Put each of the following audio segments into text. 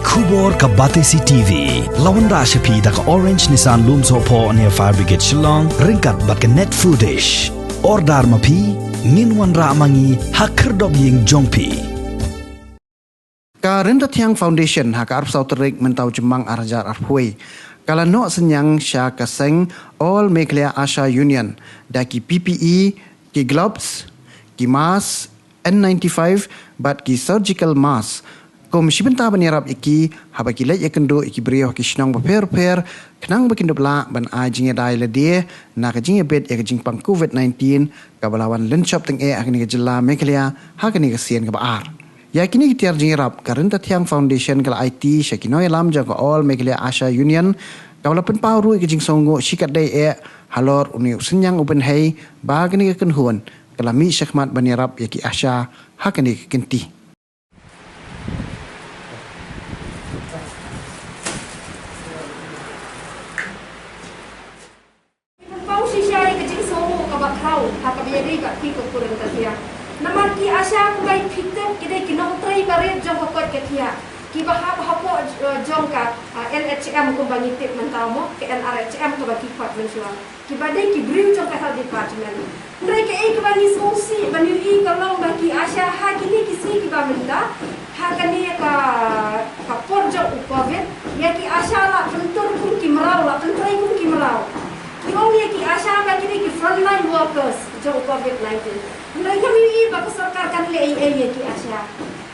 Kubor ka Batesi TV. Lawan ra Asha da ka Orange Nissan Loom Sopo near Fire Brigade Shillong. Ringkat bat ka net foodish. Ordar mapi. Minwan ra mangi hakerdog ying jongpi. Ka Ryntathiang Foundation hak arp sauterik mentau jemang arjar arpui. Kala no senyang sya kaseng all meklea Asha Union daki PPE, ki gloves, ki mask, N95 bat ki surgical mask. Kom shibenta Ïarap iki habaki lek yakendo iki brio ki shnong per kenang bakindo bla ban ajing dai le dia na ka jing bet ya jing pang COVID-19 ka balawan lenchop teng akni ka jela meklea hakni ka sien ka baar. Ya kini kita Ïarap ka Ryntathiang Foundation kala IT syakino alam jaga all meklea Asha Union kawala pen pauru ke jing songo sikat dai halor uni senyang open hay bagni ka kenhuan kala mi syakmat ban Ïarap ya ki Asha hakni ka kenti. Naman ki Asha ku bai fitem kide kinong trai bare jong ko kot ketia ki bahap hapo jong ka LHM ko bangi tip mentau mo ke LRHM ko bagi kot mensua ki badai ki briu jong ka health department ndai ke ek bani sosi bani i kalong bagi Asha ha kini kisi ki ba menta ha kani ka por jong covid ya ki Asha la pentur kun ki merau la pentrai kun ki merau ki ong ya ki Asha ba kini ki frontline workers jong COVID-19 mereka mui bak sarkar kan le ai ki Asha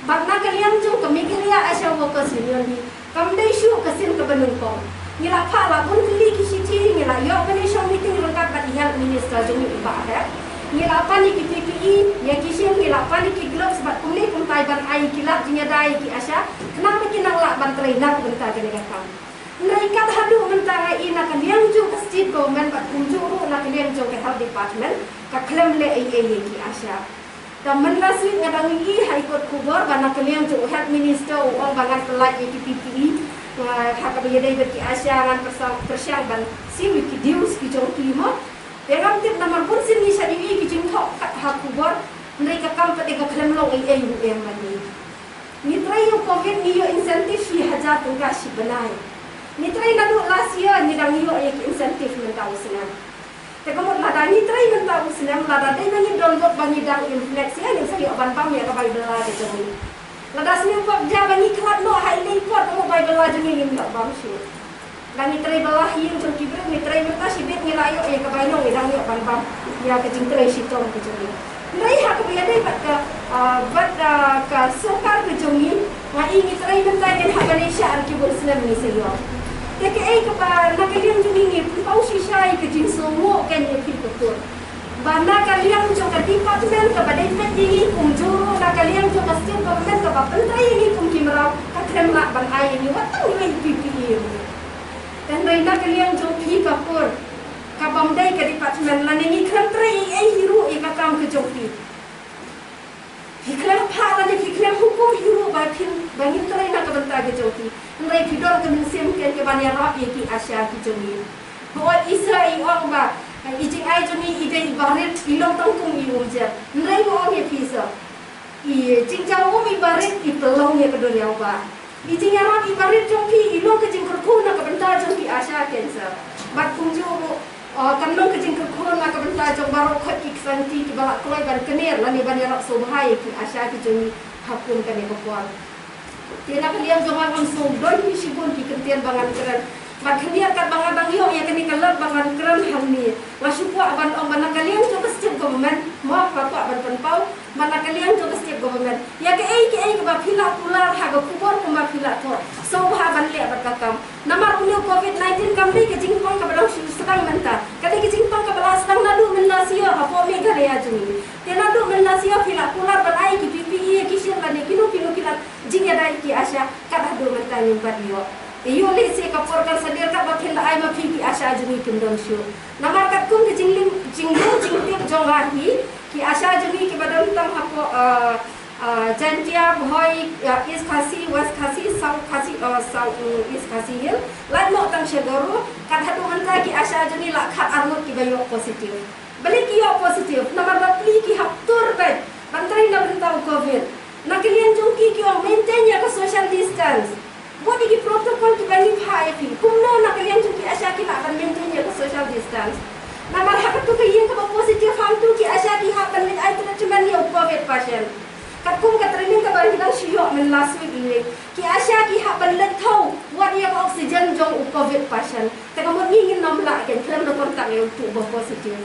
bak na kalian jong kami kaliya Asha workers union ni kam dai shu kasin ka banung ko ngila pha la bun kli ki siti ngila yo bani show meeting rangkat bat health minister jong ni ba ha ngila pa ni ki PPE ya ki shin ngila pa ni ki gloves bat kumni kum tai ban ai ki lak jinya dai ki Asha kenapa ki nang lak ban trainer benta ke ka kam mereka hadu mentara ina kalian jong ke state government bat kunjuru na kalian jong ke health department ka klaim le ai ki Asha dan menlaswi ngadang i high court kubur bana kalian jong health minister ong bangan pelaj ki PPE hak bagi ki Asha ngan persiang ban si ki dius ki jong timo pegam tip nomor pun sini sadi ki jing thok hak kubur mereka kam pati ka klaim long ai em bani ni try yo covid ni yo incentive fi 1000 tengah si benai ni try na do last year ni dang yo ek incentive mentau senang tekomot lada ni try mentau senang lada dai nang download bani dang inflex ya ni sayo ban pam ya ka bai bela de joni lada sini pop ja bani khat no hai nei pot mo bai bela joni ni la bam shu dan ni try bela hi jong kibre ni try menta si bet ni la yo e ka bai no ni dang yo ban pam ya ke jing try si tong ke joni nai ha ka ya dai bat ka sokar ke joni ma i ni try menta ni ha bani sha ar ki bol senam ni sayo Teke ai kepada nak kalian juni ni pau sisai ke jin semua kan ye pi betul. Bana kalian jo ke department ke badai pet ini kunjuru nak kalian jo ke state government ke pentrai ini kum kimrau ka krem nak ban ai ni watang ni PPE. Dan nak kalian jo pi ka pur ka bamdai ke department lan ni krem trai ai hiru e ka kam ke jo pi. Fikram pala ni fikram hukum hiru ba pin bangin trai nak ke benta ke jo pi. Nrai pidor ke musim ke ban Ïarap ki Asha ki joni buat isa I ong ba ijing ai joni ide barit ilong tangkung I urja nrai ong ye pisa I jing jawo mi barit I telong ye kedor yau ba ijing Ïarap I barit jong pi ilong ke jing kurku na ke benta jong ki Asha kensa bat kunjuru kanong ke jing kurku na ke benta jong barok khot ki santi ki balak kloi ban kener lani ban Ïarap so bahai ki Asha ki joni hapun kan ye bakwal Tiada kalian jangan langsung don misibun di kentian bangan keren. Makanya kat bangan bangyo ya kini kalau bangan keren hamni. Masuk buat ban om mana kalian coba setiap government mau apa ban penpau mana kalian coba setiap government. Ya ke ba pila pular haga kubur kuma pila to. So ha ban le bat kakam. Namar unyu COVID-19 kami ke jingpang ka badang sedang menta. Kati ke jingpang ka bala sedang nadu menlasio ha po mega le ajuni. Tiada nadu menlasio pila pular ban ai ki PPE ki sir la ne kinu kila jingya dai ki Asha kada do menta ni badio. Iyo le se ka porkan sadir ka bakin la ai ma ki Asha juni kindon shu. Namar kat kum ke jinglim jingtip jongahi ki Asha juni ki badam tam hapo Jantia boy is kasi was kasi south kasi south is kasi hill lai mo tang shegoro kat hadu anta ki Asha juni la khat armut ki bayo positif balik ki yo positif namar bapli ki haptur bed bantrai na bentau covid na kalian jongki ki maintain ya ka social distance kon ki bangi phai pi kumno na kalian tu ki Asha ki nak maintain your social distance na mar hakat tu ki yin ka positive ham tu ki Asha ki ha ban mit ai treatment ni covid patient kat kum ka training ka ban kita shio men last week ni ki Asha ki ha ban let thau what ya oxygen jong covid patient ta ka mon ngin nom la ken krem no kontak yo tu bo positive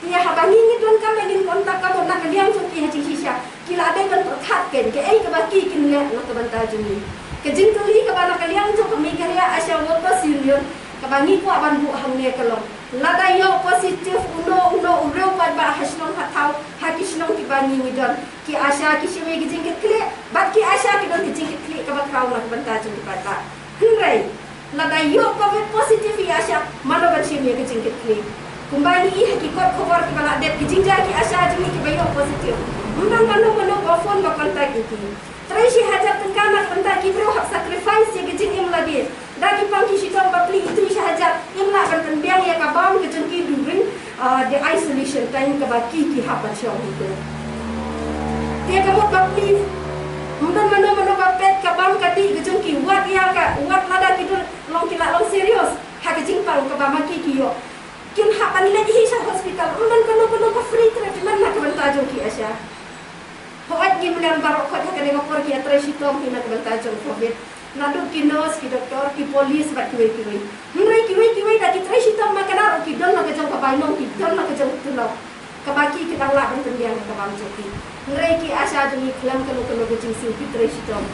dia ha ban ngin don ka men kontak ka mon na kalian tu ki ha chi sha ki la den ban khat ken ke ai ka ba ki kin le na ka ban ta juni kejing kali ka bana kalian tu kami karya Asha Workers Union ka bangi ko aban bu hamne kalong lada yo positif uno ureu pad ba hasnong hatau hakisnong ki bangi ni don ki Asha ki shwe ki jing kle bat ki Asha ki don ki jing kle ka ba kraw na banta jing pata hingrai lada yo covid positif ya Asha mano ban shwe ki jing kle kumbani I hakikot khobor ki bala det ki jing ja ki Asha jing ki bayo positif mundang kanu mano ba phone ba kontak ki Trai si hajar tengkana bentar kibro hak sacrifice ya gejing im lagi. Dagi pangki si tong bakli itu si hajar im la ban biang ya kabam gejing ki during the isolation time ka baki ki hak syong itu. Dia kamu bakli mundan mano bapet kabam kati gejing ki wat ya ka wat lada kidur long kila long serius hak gejing pang ka bamaki ki yo. Kin hak pan le hi sa hospital mundan kanu ka free treatment nak bentar jong ki Asha. Hoat gi menan barok ko ka ne ngopor ki atre sitom hina ka banta jong covid nadu ki nurse ki doktor ki polis bat ki we da ki tre sitom makana ki don na ka jong ka bainong ki don na ka jong tulo ka baki ki tang la ban tendiang ka bam joki ngre ki Asha jong iklam ka lo ki jing sin ki tre sitom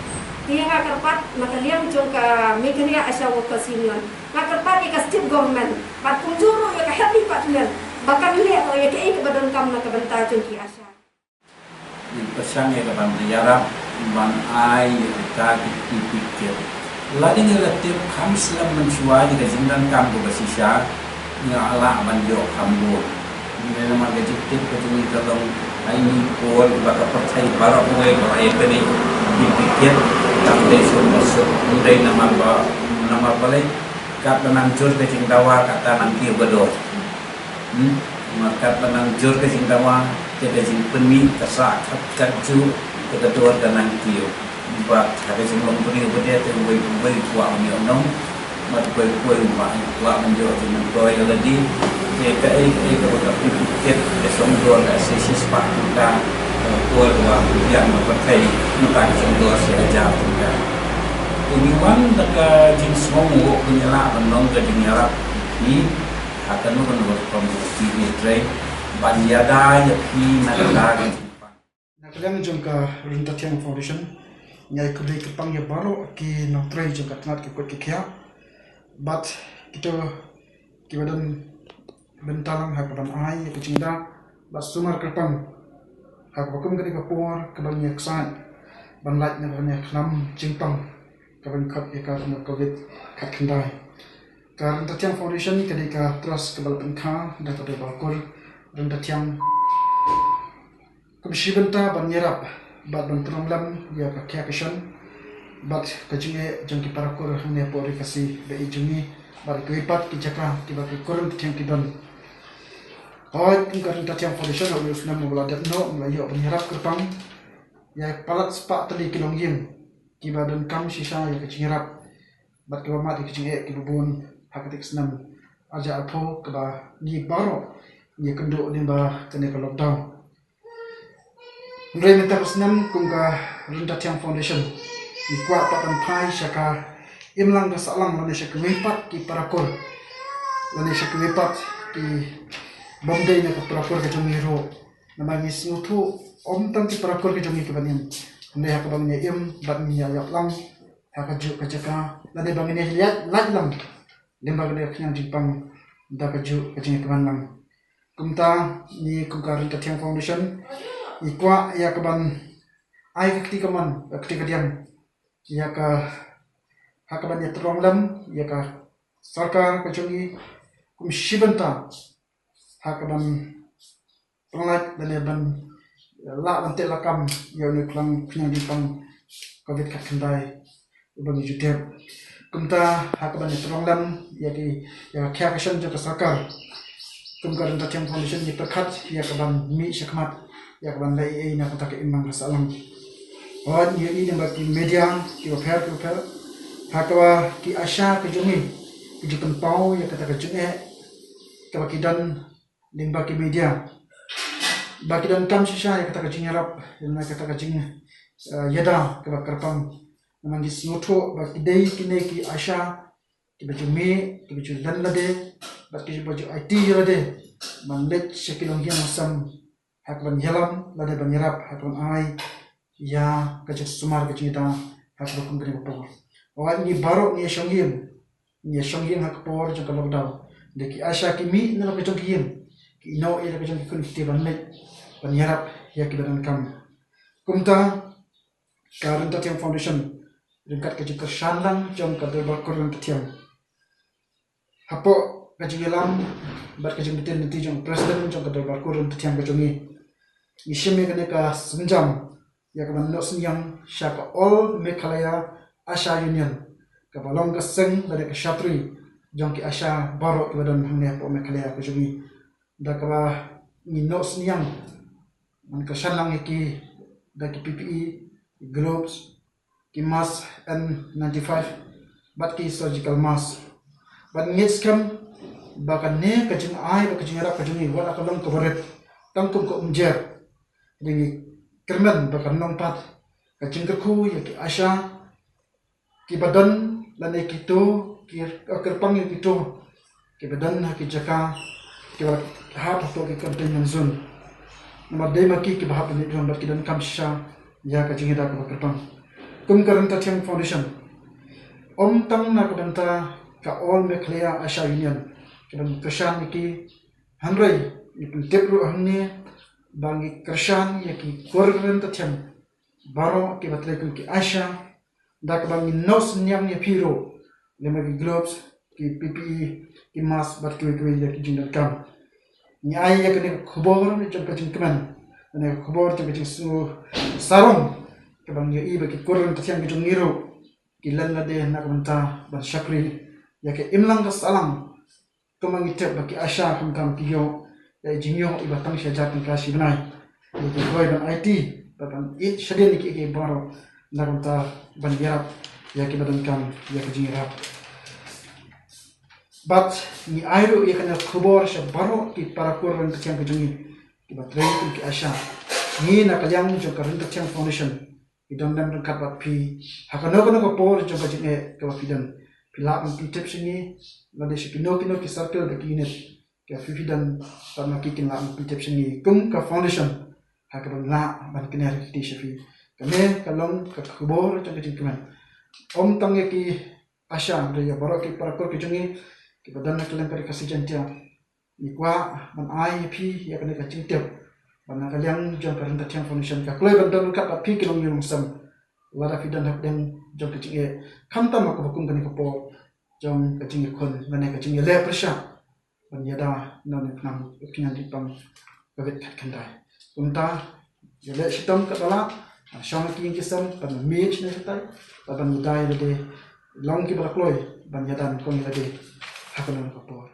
tiang akarpat makaliang jong ka mekania Asha Workers Union akarpat ka state government bat kunjuru ya ka happy patmen bakan le ya ka ek badan kam na ka banta jong ki Asha Pasang ya kapan Ïarap ban ai kita dipikir lagi ni relatif kami selam mencuai jika jindan kam ko basisha ni ala ban yo kambo ni nama gajik tip ko ni kalong ai ni ko baka percaya barak ko ai ko ai tani dipikir tak deso masuk mudai nama balik kat nang jur ke jingdawa kata nang kieu bedor maka nang jur ke jingdawa kita jing peni kasak kaju kita dua danang kiu buat hari sebelum peni berdia tu boleh buat ni onong mat boleh buat menjual dengan toy lagi kita kita pikir esok dua sesi sepak kita buat yang berpakai nak contoh saja kita ini wan dekat jing semua penyelak onong ke jing Ïarap ni akan menurut promosi di trade Banjada ya pi nagalaga. Nakaliang jong ka Ryntathiang Foundation nyai kudai kepang ya baro ki notrai jong ka tanat ki kot ki kya but kita kibadan bentalang hak ban ai ya kecingda bas sumar kepang hak bakum kali kapor keban yak san ban lait na ban yak nam jingpang keban kap ya ka covid kat kendai ka Ryntathiang Foundation kali ka trust kebal penkha data de balkor Ryntathiang kumshi benta ban Ïarap bat ban tramlam ya ka kya kishan bat kajinge jangki parakur hne pori kasi be ijungi bar kuipat ki jaka ki ba kurun thiang ki don hoy kum ka Ryntathiang Foundation au usna mula dat no melayo ban Ïarap kerpang ya palat spa tali kilong yim ki ba don kam shisha ya ka Ïarap bat ki ba mat ki jinge ki bubun hakatik snam aja apo ka ba ni baro ni kendo ni ba kene ka lockdown Ndre meta snam kum ka Ryntathiang Foundation ikwa papan pai shaka imlang da salang lane shaka wepat ki parakor lane shaka wepat ki bomdai na ka parakor ka jomiro namang isnutu omtan ki parakor ka jomi ka banin ne haka bang ne im bat ni ya lang haka ju ka jaka lane bang ne liat ladlang limba gede knyang jipang da ka ju ka jinga ka lang kumta ni kum ka Ryntathiang Foundation ikwa ya kaban ai ketika man ketika diam ya ka hakaban ya teronglam ya ka sarkar kecungi kum shibanta hakaban penglat dan ban la ban telakam ya ni klang knyang dipang covid kat kendai bagi jutep kumta hakaban ya teronglam ya ki ya kya kashan ja sarkar kum ka Ryntathiang Foundation ni perkat ya kaban mi syakmat ya kaban lai na kata ke imang rasalam on ye ini bagi media ki oper hakawa ki Asha ke jungi ki jikun pau ya kata ke jungi kawa ki dan limba ki media baki dan kam shisha ya kata ke jungi Ïarap yang kata ke jungi yada kawa karpang naman di snoto baki dei kine ki Asha ki baju me ki baju dan lade baki baju IT lade mandet shekilong hian asam hakban yelam lade ban Ïarap hakban ai ya kajak sumar kajak ita hakban kumbri bapawa awak ni baru ni shongyim hakpor jang lockdown deki Asha ki mi na kajak kiyim ki no ira kajak kun kiti ban met ban Ïarap ya ki badan kam kumta ka Ryntathiang Foundation ringkat kajak kersandang jang kadal bakor Ryntathiang hapo kajak yelam bat kajak betul nanti jang presiden jang kadal bakor Ryntathiang kajak ni ishime kene ka senjam ya ka ban no senyang syaka all Meghalaya Asha Union ka balong ka seng dari ka shatri jong ki Asha baro ki badan hamne po Meghalaya ka jungi da ka ni no senyang man ka shanlang ki da ki PPE gloves ki mask N95 bat ki surgical mask bat ngit scam bakan ne ka jing ai ba ka jing Ïarap ka jungi wala ka long ka baret tangkum ko umjer dengan kerman bahkan nompat kacing kerku ya ki Asha ki badan lane kito ki kerpang yang kito ki badan ki jaka ki hat to ki containment zone nama dei maki ki bahap ni dron bat ki dan kamsha ya kacing da ka kerpang kum Ryntathiang Foundation om tang na kadanta ka all Meghalaya Asha Union ki dan keshan ki hanrai ipun tepru hamne bangi kershan ya ki Ryntathiang baro ki batlekun ki Asha dak bangi nos nyam ya piro lema ki gloves ki PPE ki mask bat ki ya ki jindan kam ni ai ya kene khobor ni jom kajing keman ne khobor jom kajing su sarong ke bangi ya iba ki Ryntathiang ki ngiro ki lalla de nak menta ban shakri ya ke imlang ka salang kemangi tep baki Asha kam kiyo ya jinyo iba tang sya jatin kasi benai ya goi ban IT ban it shaden ki baro narunta ban Ïarap ya ki badan kam ya ki Ïarap bat ni airo ya kana khobor sya baro ki para kur Ryntathiang ki jungi ki batrei ki Asha ni na kalyang jo ka Ryntathiang Foundation idam dam kat bat pi hakano ko por jo ka jinge ka pidan pila pi tip singi lade si kino ki circle de kinet ka fifidan sama kikin la pitep singi kum ka foundation hakaban la ban kiner ki shafi kame kalong ka khubor to ki kiman om tang ki Asha de ya baro ki parakor ki jungi ki badan na kalen per kasi jantia ni kwa ban ai pi ya kan ka cingtep ban ka yang jong ka Ryntathiang Foundation ka kloi ban dan ka pi kilong yung sam wala fidan hak den jong ki cinge khamta ma ka bukum kan ka po jong ka cinge kon ban ka cinge le pressure ban yada non nam kinan di pam gavet kat kandai unta yele sitam ka dala shong ki kisam ban mech ne satai ban yadai de long ki barakloi ban yadan kon yade hakonon ka por